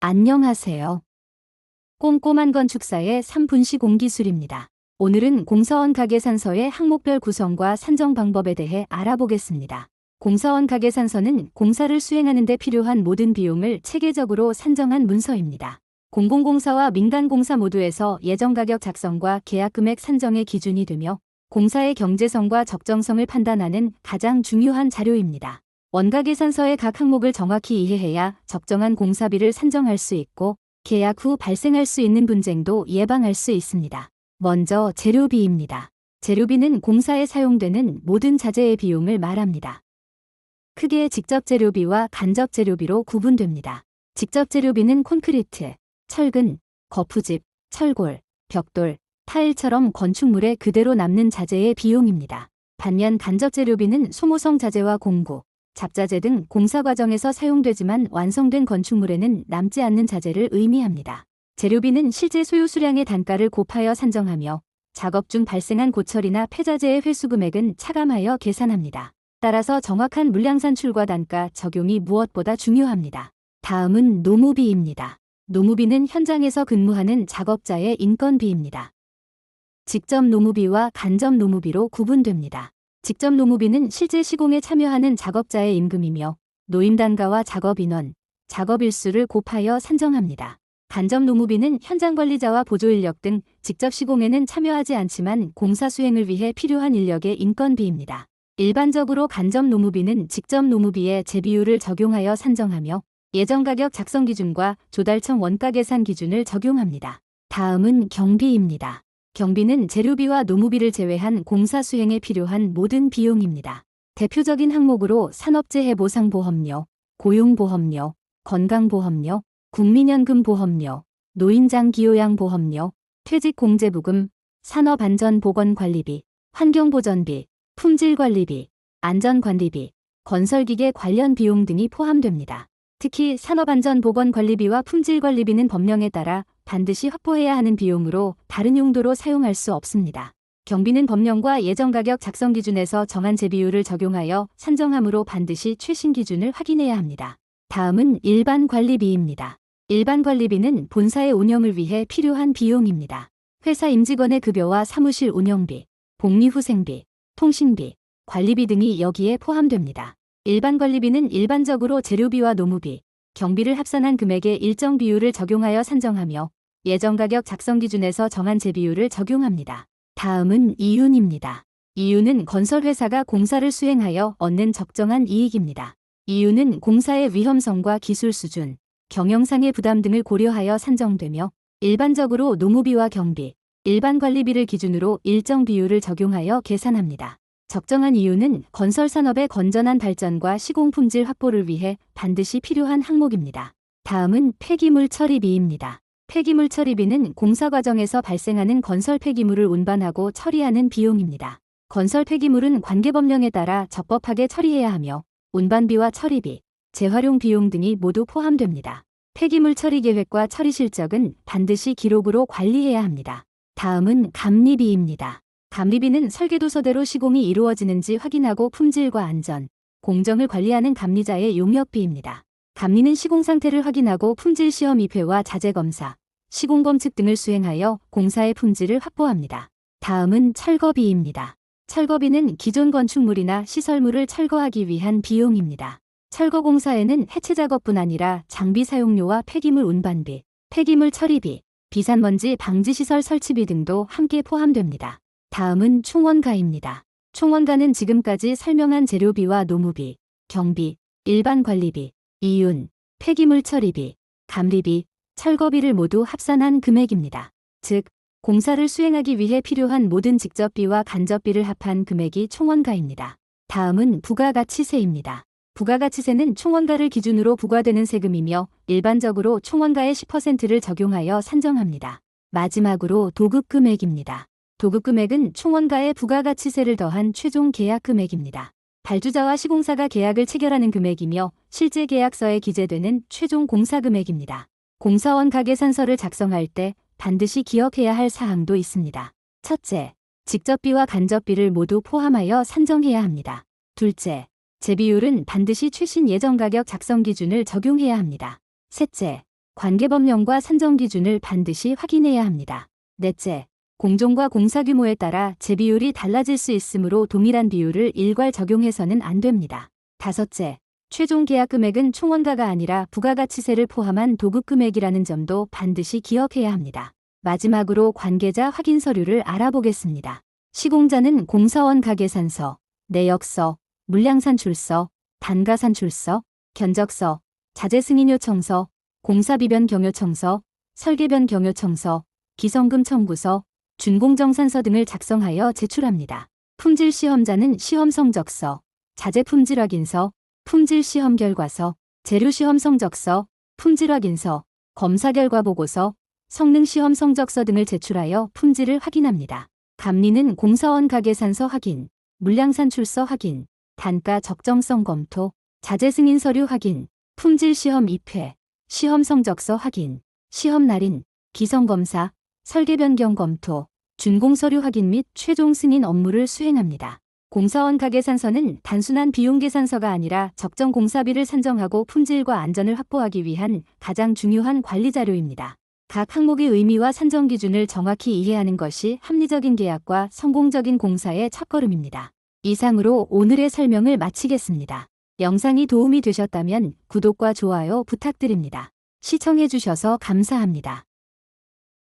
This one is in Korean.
안녕하세요. 꼼꼼한 건축사의 3분시 공기술입니다. 오늘은 공사원 가계산서의 항목별 구성과 산정 방법에 대해 알아보겠습니다. 공사원 가계산서는 공사를 수행하는 데 필요한 모든 비용을 체계적으로 산정한 문서입니다. 공공공사와 민간공사 모두에서 예정가격 작성과 계약금액 산정의 기준이 되며 공사의 경제성과 적정성을 판단하는 가장 중요한 자료입니다. 원가계산서의 각 항목을 정확히 이해해야 적정한 공사비를 산정할 수 있고 계약 후 발생할 수 있는 분쟁도 예방할 수 있습니다. 먼저 재료비입니다. 재료비는 공사에 사용되는 모든 자재의 비용을 말합니다. 크게 직접 재료비와 간접 재료비로 구분됩니다. 직접 재료비는 콘크리트, 철근, 거푸집, 철골, 벽돌, 타일처럼 건축물에 그대로 남는 자재의 비용입니다. 반면 간접 재료비는 소모성 자재와 공구, 잡자재 등 공사 과정에서 사용되지만 완성된 건축물에는 남지 않는 자재를 의미합니다. 재료비는 실제 소요 수량의 단가를 곱하여 산정하며 작업 중 발생한 고철이나 폐자재의 회수 금액은 차감하여 계산합니다. 따라서 정확한 물량 산출과 단가 적용이 무엇보다 중요합니다. 다음은 노무비입니다. 노무비는 현장에서 근무하는 작업자의 인건비입니다. 직접 노무비와 간접 노무비로 구분됩니다. 직접 노무비는 실제 시공에 참여하는 작업자의 임금이며 노임단가와 작업인원, 작업일수를 곱하여 산정합니다. 간접 노무비는 현장 관리자와 보조인력 등 직접 시공에는 참여하지 않지만 공사 수행을 위해 필요한 인력의 인건비입니다. 일반적으로 간접 노무비는 직접 노무비의 재비율을 적용하여 산정하며 예정가격 작성 기준과 조달청 원가 계산 기준을 적용합니다. 다음은 경비입니다. 경비는 재료비와 노무비를 제외한 공사 수행에 필요한 모든 비용입니다. 대표적인 항목으로 산업재해 보상보험료, 고용보험료, 건강보험료, 국민연금보험료, 노인장기요양보험료, 퇴직공제부금, 산업안전보건관리비, 환경보전비, 품질관리비, 안전관리비, 건설기계 관련 비용 등이 포함됩니다. 특히 산업안전보건관리비와 품질관리비는 법령에 따라 반드시 확보해야 하는 비용으로 다른 용도로 사용할 수 없습니다. 경비는 법령과 예정가격 작성 기준에서 정한 재비율을 적용하여 산정하므로 반드시 최신 기준을 확인해야 합니다. 다음은 일반관리비입니다. 일반관리비는 본사의 운영을 위해 필요한 비용입니다. 회사 임직원의 급여와 사무실 운영비, 복리후생비, 통신비, 관리비 등이 여기에 포함됩니다. 일반관리비는 일반적으로 재료비와 노무비, 경비를 합산한 금액의 일정 비율을 적용하여 산정하며 예정가격 작성 기준에서 정한 재비율을 적용합니다. 다음은 이윤입니다. 이윤은 건설회사가 공사를 수행하여 얻는 적정한 이익입니다. 이윤은 공사의 위험성과 기술 수준, 경영상의 부담 등을 고려하여 산정되며 일반적으로 노무비와 경비, 일반관리비를 기준으로 일정 비율을 적용하여 계산합니다. 적정한 이윤은 건설산업의 건전한 발전과 시공품질 확보를 위해 반드시 필요한 항목입니다. 다음은 폐기물 처리비입니다. 폐기물 처리비는 공사 과정에서 발생하는 건설 폐기물을 운반하고 처리하는 비용입니다. 건설 폐기물은 관계법령에 따라 적법하게 처리해야 하며 운반비와 처리비, 재활용 비용 등이 모두 포함됩니다. 폐기물 처리 계획과 처리 실적은 반드시 기록으로 관리해야 합니다. 다음은 감리비입니다. 감리비는 설계도서대로 시공이 이루어지는지 확인하고 품질과 안전, 공정을 관리하는 감리자의 용역비입니다. 감리는 시공 상태를 확인하고 품질 시험 입회와 자재 검사, 시공 검측 등을 수행하여 공사의 품질을 확보합니다. 다음은 철거비입니다. 철거비는 기존 건축물이나 시설물을 철거하기 위한 비용입니다. 철거 공사에는 해체 작업뿐 아니라 장비 사용료와 폐기물 운반비, 폐기물 처리비, 비산먼지 방지 시설 설치비 등도 함께 포함됩니다. 다음은 총원가입니다. 총원가는 지금까지 설명한 재료비와 노무비, 경비, 일반관리비, 이윤, 폐기물 처리비, 감리비, 철거비를 모두 합산한 금액입니다. 즉, 공사를 수행하기 위해 필요한 모든 직접비와 간접비를 합한 금액이 총원가입니다. 다음은 부가가치세입니다. 부가가치세는 총원가를 기준으로 부과되는 세금이며 일반적으로 총원가의 10%를 적용하여 산정합니다. 마지막으로 도급금액입니다. 도급금액은 총원가에 부가가치세를 더한 최종 계약금액입니다. 발주자와 시공사가 계약을 체결하는 금액이며 실제 계약서에 기재되는 최종 공사금액입니다. 공사원 가계산서를 작성할 때 반드시 기억해야 할 사항도 있습니다. 첫째, 직접비와 간접비를 모두 포함하여 산정해야 합니다. 둘째, 재비율은 반드시 최신 예정가격 작성 기준을 적용해야 합니다. 셋째, 관계법령과 산정 기준을 반드시 확인해야 합니다. 넷째, 공종과 공사 규모에 따라 재비율이 달라질 수 있으므로 동일한 비율을 일괄 적용해서는 안 됩니다. 다섯째, 최종 계약 금액은 총원가가 아니라 부가가치세를 포함한 도급 금액이라는 점도 반드시 기억해야 합니다. 마지막으로 관계자 확인 서류를 알아보겠습니다. 시공자는 공사원 가계산서, 내역서, 물량산출서, 단가산출서, 견적서, 자재승인요청서, 공사비변 경요청서, 설계변 경요청서, 기성금 청구서, 준공정산서 등을 작성하여 제출합니다. 품질시험자는 시험성적서, 자재품질확인서, 품질시험결과서, 재료시험성적서, 품질확인서, 검사결과보고서, 성능시험성적서 등을 제출하여 품질을 확인합니다. 감리는 공사원 가계산서 확인, 물량산출서 확인, 단가 적정성 검토, 자재승인 서류 확인, 품질시험 입회, 시험성적서 확인, 시험날인, 기성검사, 설계변경 검토, 준공서류 확인 및 최종 승인 업무를 수행합니다. 공사원 가계산서는 단순한 비용계산서가 아니라 적정 공사비를 산정하고 품질과 안전을 확보하기 위한 가장 중요한 관리자료입니다. 각 항목의 의미와 산정 기준을 정확히 이해하는 것이 합리적인 계약과 성공적인 공사의 첫걸음입니다. 이상으로 오늘의 설명을 마치겠습니다. 영상이 도움이 되셨다면 구독과 좋아요 부탁드립니다. 시청해주셔서 감사합니다.